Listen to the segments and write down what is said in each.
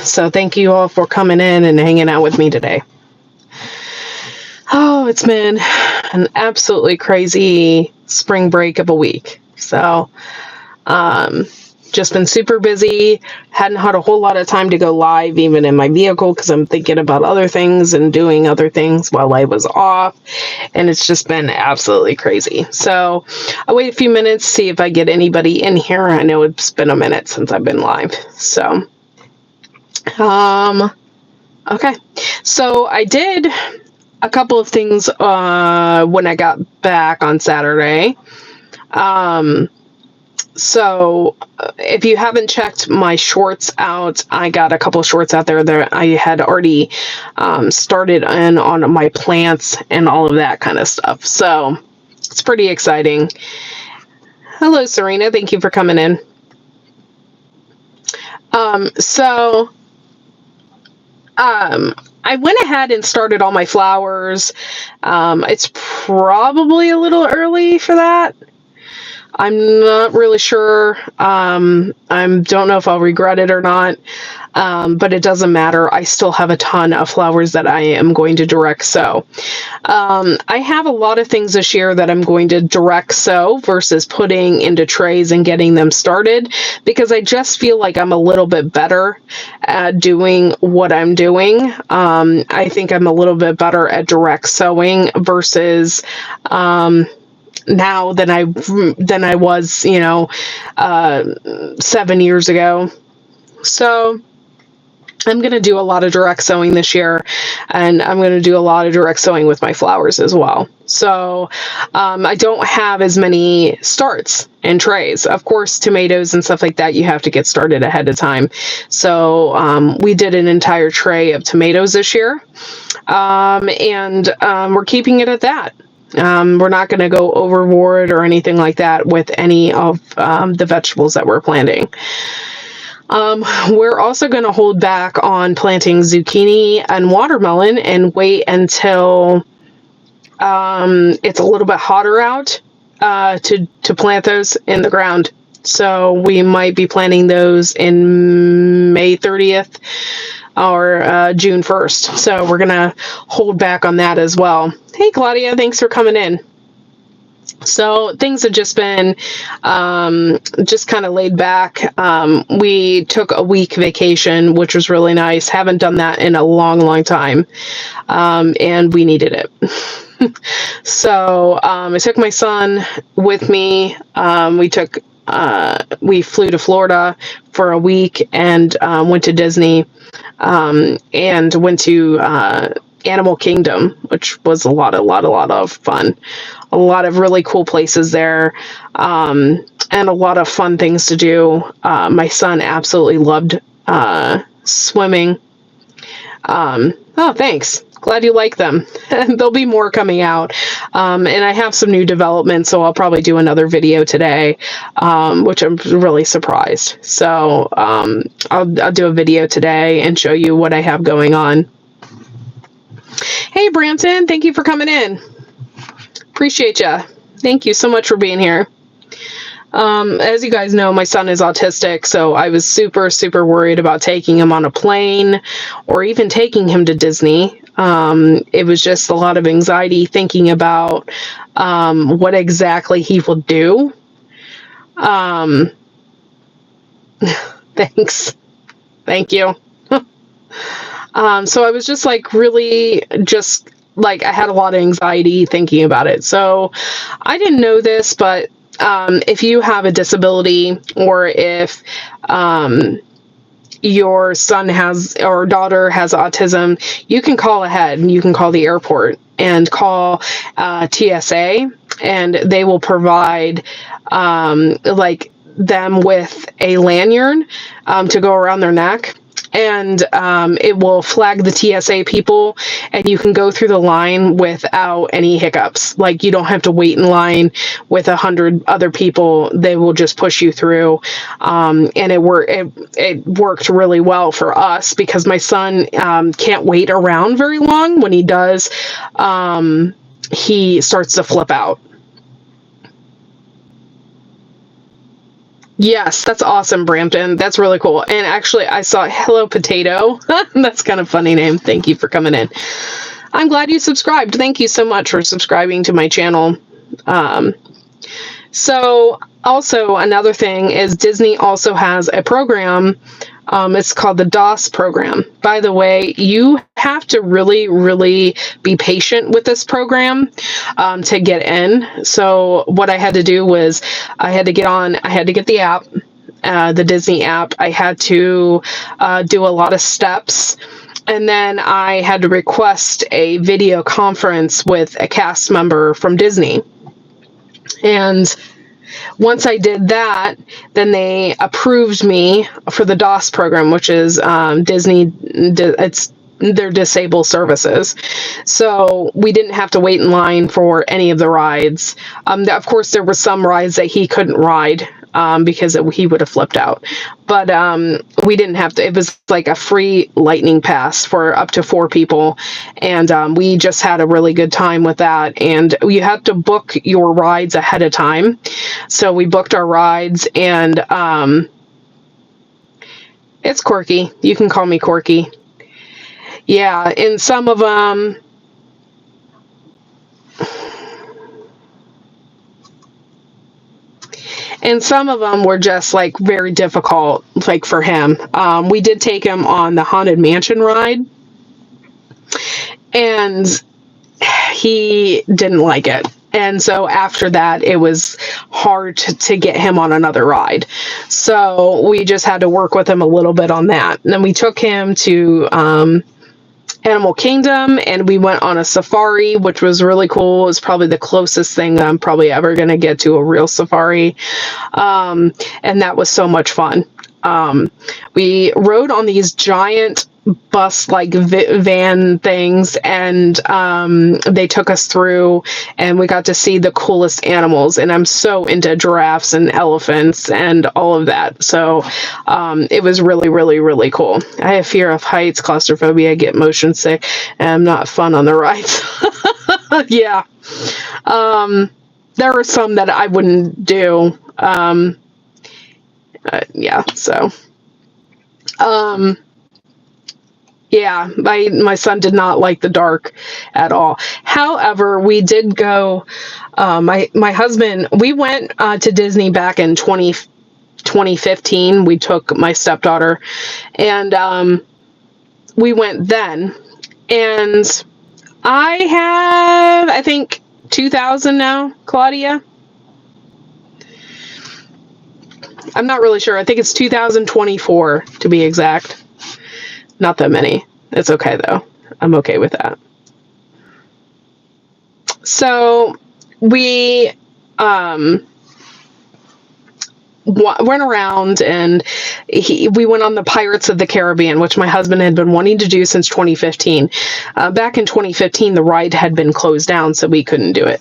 So thank you all for coming in and hanging out with me today. Oh, it's been an absolutely crazy spring break of a week. So, just been super busy. Hadn't had a whole lot of time to go live, even in my vehicle, because I'm thinking about other things and doing other things while I was off. And it's just been absolutely crazy. So I'll wait a few minutes, see if I get anybody in here. I know it's been a minute since I've been live. So, okay. So I did a couple of things when I got back on Saturday. So if you haven't checked my shorts out, I got a couple of shorts out there that I had already started in on my plants and all of that kind of stuff. So it's pretty exciting. Hello, Serena. Thank you for coming in. I went ahead and started all my flowers. It's probably a little early for that. I'm not really sure. I don't know if I'll regret it or not, but it doesn't matter. I still have a ton of flowers that I am going to direct sow. I have a lot of things this year that I'm going to direct sow versus putting into trays and getting them started, because I just feel like I'm a little bit better at doing what I'm doing. I think I'm a little bit better at direct sowing versus now than I was, 7 years ago. So I'm going to do a lot of direct sowing this year, and I'm going to do a lot of direct sowing with my flowers as well. So I don't have as many starts in trays. Of course, tomatoes and stuff like that, you have to get started ahead of time. So we did an entire tray of tomatoes this year, and we're keeping it at that. We're not going to go overboard or anything like that with any of the vegetables that we're planting. We're also going to hold back on planting zucchini and watermelon and wait until it's a little bit hotter out to plant those in the ground. So we might be planting those in May 30th or June 1st. So we're going to hold back on that as well. Hey, Claudia, thanks for coming in. So things have just been just kind of laid back. We took a week vacation, which was really nice. Haven't done that in a long, long time. And we needed it. So I took my son with me. We flew to Florida for a week and went to Disney and went to Animal Kingdom, which was a lot of fun. A lot of really cool places there, and a lot of fun things to do. My son absolutely loved swimming. Oh, thanks. Glad you like them. There'll be more coming out. And I have some new developments, so I'll probably do another video today, which I'm really surprised. So I'll do a video today and show you what I have going on. Hey, Brampton, thank you for coming in. Appreciate you. Thank you so much for being here. As you guys know, my son is autistic, so I was super, super worried about taking him on a plane or even taking him to Disney. It was just a lot of anxiety thinking about what exactly he will do. Thanks. Thank you. So I was just like really just like I had a lot of anxiety thinking about it. So I didn't know this, but if you have a disability or if your son has or daughter has autism, you can call ahead and you can call the airport and call TSA, and they will provide like them with a lanyard to go around their neck. And it will flag the TSA people, and you can go through the line without any hiccups. Like, you don't have to wait in line with 100 other people. They will just push you through. And it worked really well for us because my son can't wait around very long. When he does, he starts to flip out. Yes, that's awesome, Brampton. That's really cool. And actually, I saw Hello Potato. That's kind of a funny name. Thank you for coming in. I'm glad you subscribed. Thank you so much for subscribing to my channel. Um, so, also, another thing is Disney also has a program. It's called the DOS program. By the way, you have to really, really be patient with this program to get in. So what I had to do was I had to get the app, the Disney app. I had to do a lot of steps. And then I had to request a video conference with a cast member from Disney. And once I did that, then they approved me for the DOS program, which is Disney. It's their disabled services. So we didn't have to wait in line for any of the rides. Of course, there were some rides that he couldn't ride because he would have flipped out. But we didn't have to. It was like a free lightning pass for up to 4 people. And we just had a really good time with that. And you have to book your rides ahead of time. So we booked our rides, and it's Corky. You can call me Corky. Yeah, and some of them, were just like very difficult, like for him. We did take him on the Haunted Mansion ride, and he didn't like it. And so after that, it was hard to get him on another ride. So we just had to work with him a little bit on that. And then we took him to Animal Kingdom, and we went on a safari, which was really cool. It was probably the closest thing that I'm probably ever going to get to a real safari. And that was so much fun. We rode on these giant bus like van things, and they took us through, and we got to see the coolest animals, and I'm so into giraffes and elephants and all of that. So it was really, really, really cool. I have fear of heights, claustrophobia, I get motion sick, and I'm not fun on the rides. Yeah. There are some that I wouldn't do. Yeah, so yeah, my son did not like the dark at all. However, we did go, my husband, we went to Disney back in 2015. We took my stepdaughter, and we went then, and I think 2000 now, Claudia. I'm not really sure. I think it's 2024 to be exact. Not that many. It's okay though. I'm okay with that. So we went around, and we went on the Pirates of the Caribbean, which my husband had been wanting to do since 2015. Back in 2015, the ride had been closed down, so we couldn't do it.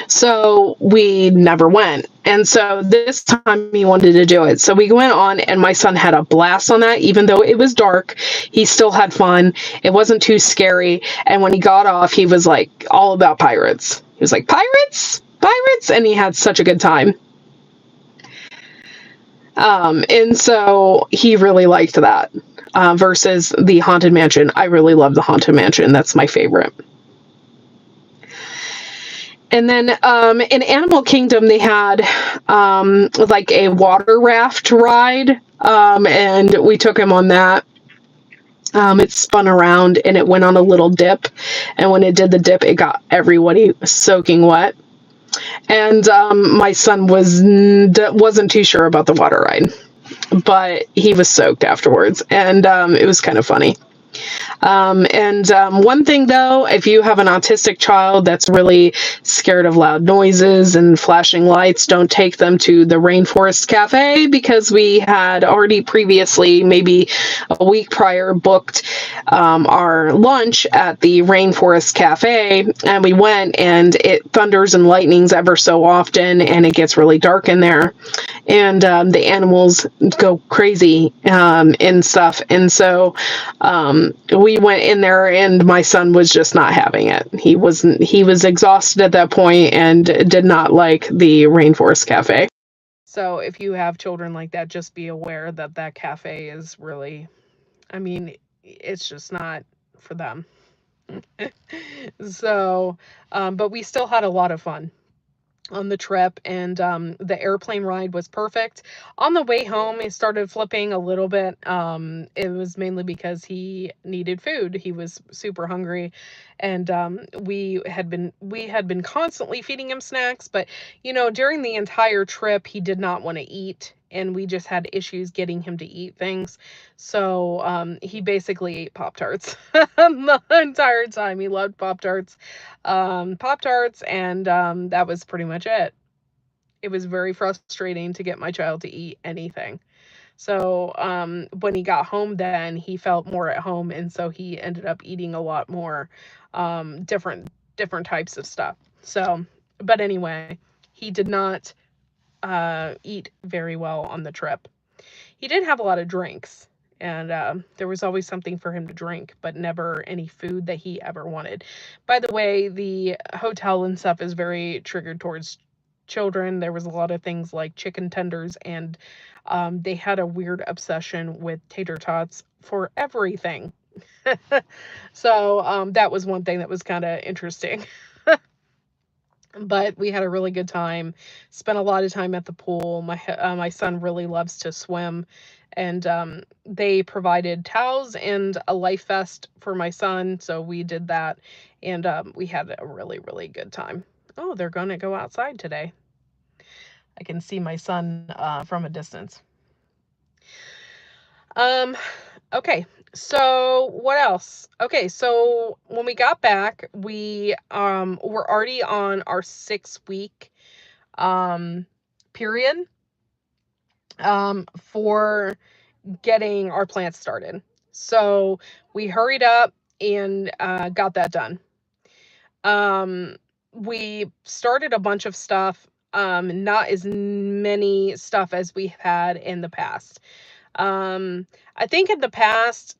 So we never went. And so this time he wanted to do it. So we went on, and my son had a blast on that. Even though it was dark, he still had fun. It wasn't too scary. And when he got off, he was like all about pirates. He was like, pirates, pirates. And he had such a good time. And so he really liked that versus the Haunted Mansion. I really love the Haunted Mansion. That's my favorite. And then in Animal Kingdom, they had like a water raft ride, and we took him on that. It spun around, and it went on a little dip. And when it did the dip, it got everybody soaking wet. And my son wasn't too sure about the water ride, but he was soaked afterwards, and it was kind of funny. One thing though, if you have an autistic child that's really scared of loud noises and flashing lights, don't take them to the Rainforest Cafe, because we had already previously, maybe a week prior, booked our lunch at the Rainforest Cafe, and we went, and it thunders and lightnings ever so often, and it gets really dark in there, and the animals go crazy and stuff. And so we went in there, and my son was just not having it. He was exhausted at that point and did not like the Rainforest Cafe. So if you have children like that, just be aware that that cafe is really, I mean, it's just not for them. So, but we still had a lot of fun on the trip, and the airplane ride was perfect. On the way home it started flipping a little bit. It was mainly because he needed food. He was super hungry, and we had been constantly feeding him snacks, but during the entire trip he did not want to eat, and we just had issues getting him to eat things. So he basically ate Pop Tarts the entire time. He loved Pop Tarts, and that was pretty much it. It was very frustrating to get my child to eat anything. So when he got home, then he felt more at home, and so he ended up eating a lot more different types of stuff. So, but anyway, he did not eat very well on the trip. He did have a lot of drinks, and there was always something for him to drink, but never any food that he ever wanted. By the way, the hotel and stuff is very triggered towards children. There was a lot of things like chicken tenders, and they had a weird obsession with tater tots for everything. So that was one thing that was kind of interesting. But we had a really good time. Spent a lot of time at the pool. My son really loves to swim, and they provided towels and a life vest for my son, so we did that, and we had a really really good time. Oh, they're gonna go outside today. I can see my son from a distance. Um, okay. So what else? Okay, so when we got back, we were already on our 6 week um period for getting our plants started. So we hurried up and got that done. Um, we started a bunch of stuff, not as many stuff as we had in the past. I think in the past,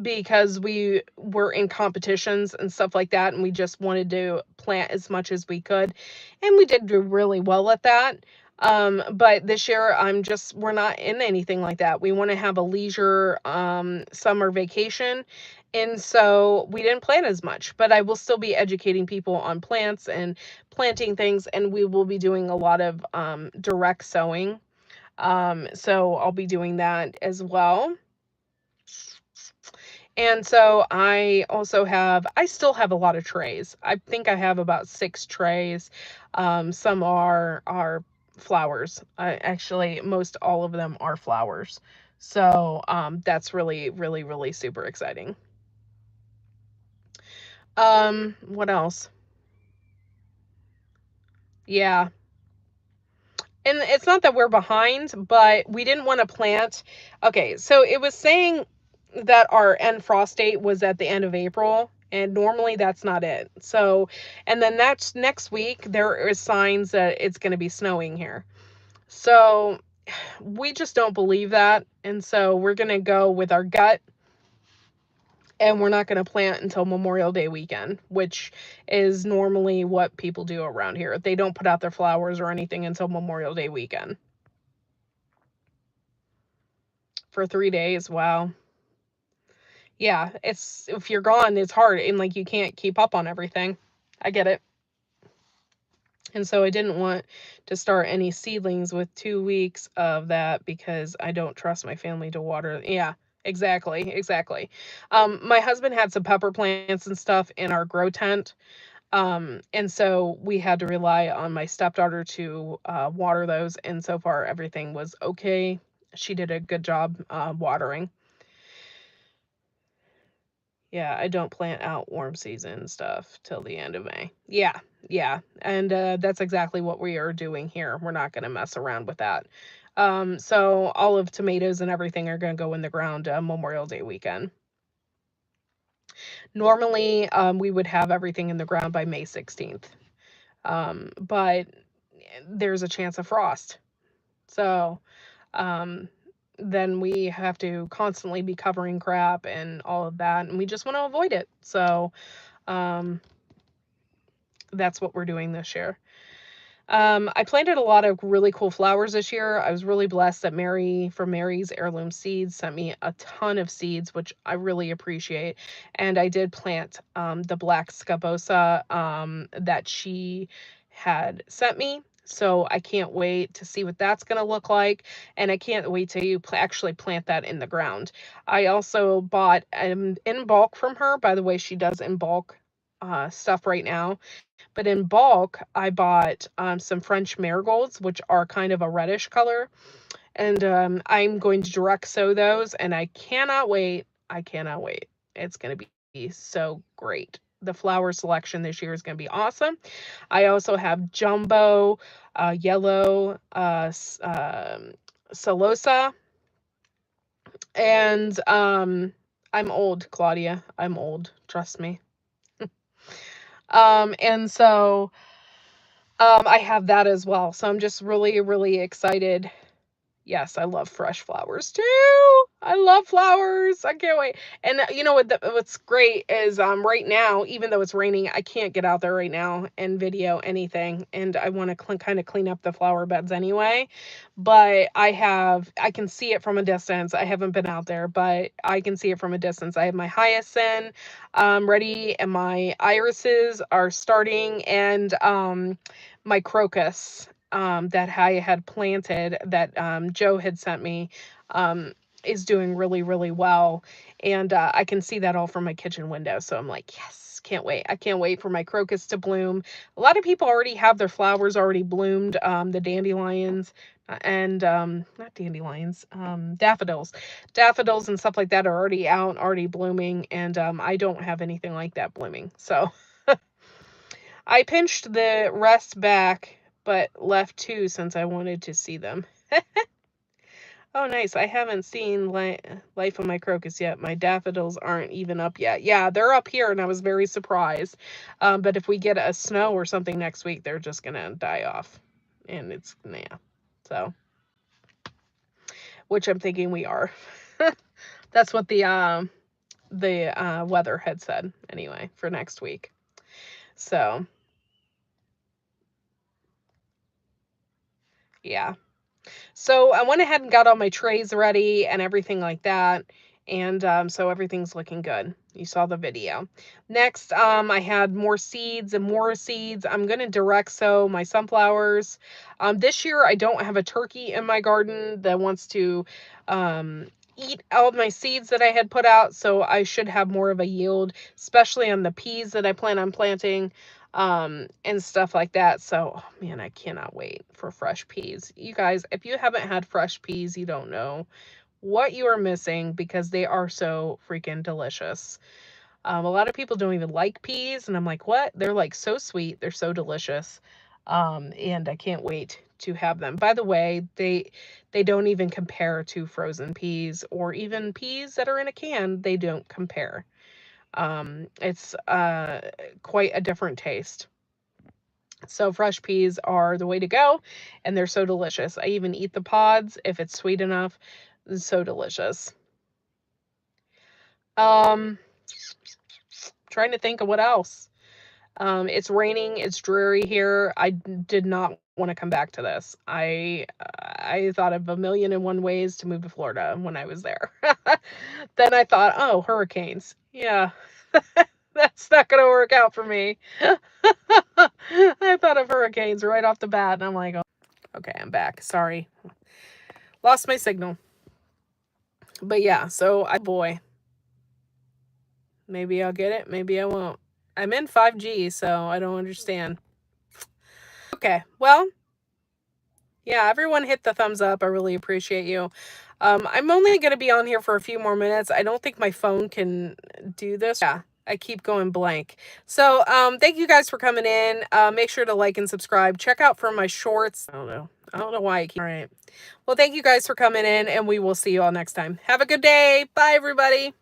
because we were in competitions and stuff like that, and we just wanted to plant as much as we could, and we did do really well at that. But this year, we're not in anything like that. We want to have a leisure summer vacation, and so we didn't plant as much. But I will still be educating people on plants and planting things, and we will be doing a lot of direct sowing. So I'll be doing that as well. And so I still have a lot of trays. I think I have about 6 trays. Some are flowers. Actually, most all of them are flowers. So that's really, really, really super exciting. What else? Yeah. And it's not that we're behind, but we didn't want to plant. Okay, so it was saying that our end frost date was at the end of April, and normally that's not it. So, and then that's next week, there is signs that it's going to be snowing here. So, we just don't believe that. And so, we're going to go with our gut, and we're not going to plant until Memorial Day weekend, which is normally what people do around here. They don't put out their flowers or anything until Memorial Day weekend. For 3 days. Wow. Yeah, it's if you're gone, it's hard, and like you can't keep up on everything. I get it. And so I didn't want to start any seedlings with 2 weeks of that because I don't trust my family to water. Yeah, exactly, exactly. My husband had some pepper plants and stuff in our grow tent. And so we had to rely on my stepdaughter to water those, and so far everything was okay. She did a good job watering. Yeah, I don't plant out warm season stuff till the end of May. Yeah, yeah. And that's exactly what we are doing here. We're not going to mess around with that. So all of tomatoes and everything are going to go in the ground Memorial Day weekend. Normally, we would have everything in the ground by May 16th. But there's a chance of frost. So, um, then we have to constantly be covering crap and all of that, and we just want to avoid it. So, um, that's what we're doing this year. I planted a lot of really cool flowers this year. I was really blessed that Mary from Mary's Heirloom Seeds sent me a ton of seeds, which I really appreciate. And I did plant the black scabosa that she had sent me. So I can't wait to see what that's going to look like. And I can't wait to actually plant that in the ground. I also bought in bulk from her. By the way, she does in bulk stuff right now. But in bulk, I bought some French marigolds, which are kind of a reddish color. And I'm going to direct sow those. And I cannot wait. I cannot wait. It's going to be so great. The flower selection this year is going to be awesome. I also have jumbo, yellow, Celosa. And I'm old, Claudia. I'm old. Trust me. And so I have that as well. So I'm just really, really excited. Yes, I love fresh flowers too. I love flowers. I can't wait. And you know what's great is right now, even though it's raining, I can't get out there right now and video anything. And I want to kind of clean up the flower beds anyway. But I can see it from a distance. I haven't been out there, but I can see it from a distance. I have my hyacinth ready, and my irises are starting, and my crocus that I had planted that Joe had sent me is doing really, really well. And I can see that all from my kitchen window. So I'm like, yes, can't wait. I can't wait for my crocus to bloom. A lot of people already have their flowers already bloomed, the dandelions and not dandelions, daffodils. Daffodils and stuff like that are already out, already blooming. And I don't have anything like that blooming. So I pinched the rest back, but left two since I wanted to see them. Oh, nice. I haven't seen Life of My Crocus yet. My daffodils aren't even up yet. Yeah, they're up here, and I was very surprised. But if we get a snow or something next week, they're just going to die off. And it's, yeah. So, which I'm thinking we are. That's what the weather had said, anyway, for next week. So, yeah. So I went ahead and got all my trays ready and everything like that. And so everything's looking good. You saw the video. Next, I had more seeds and more seeds. I'm going to direct sow my sunflowers. This year, I don't have a turkey in my garden that wants to eat all of my seeds that I had put out. So I should have more of a yield, especially on the peas that I plan on planting and stuff like that. So, oh man, I cannot wait for fresh peas. You guys, if you haven't had fresh peas, you don't know what you are missing because they are so freaking delicious. A lot of people don't even like peas, and I'm like, what? They're like so sweet. They're so delicious. And I can't wait to have them. By the way, they don't even compare to frozen peas or even peas that are in a can. They don't compare. It's quite a different taste. So fresh peas are the way to go, and they're so delicious. I even eat the pods if it's sweet enough. It's so delicious. Trying to think of what else. It's raining. It's dreary here. I did not want to come back to this. I thought of a million and one ways to move to Florida when I was there. Then I thought, oh, hurricanes. Yeah, that's not going to work out for me. I thought of hurricanes right off the bat, and I'm like, oh, okay, I'm back. Sorry. Lost my signal. But yeah, so boy. Maybe I'll get it. Maybe I won't. I'm in 5G, so I don't understand. Okay, well, yeah, everyone hit the thumbs up. I really appreciate you. I'm only going to be on here for a few more minutes. I don't think my phone can do this. Yeah, I keep going blank. So thank you guys for coming in. Make sure to like and subscribe. Check out for my shorts. I don't know why I keep. All right. Well, thank you guys for coming in, and we will see you all next time. Have a good day. Bye, everybody.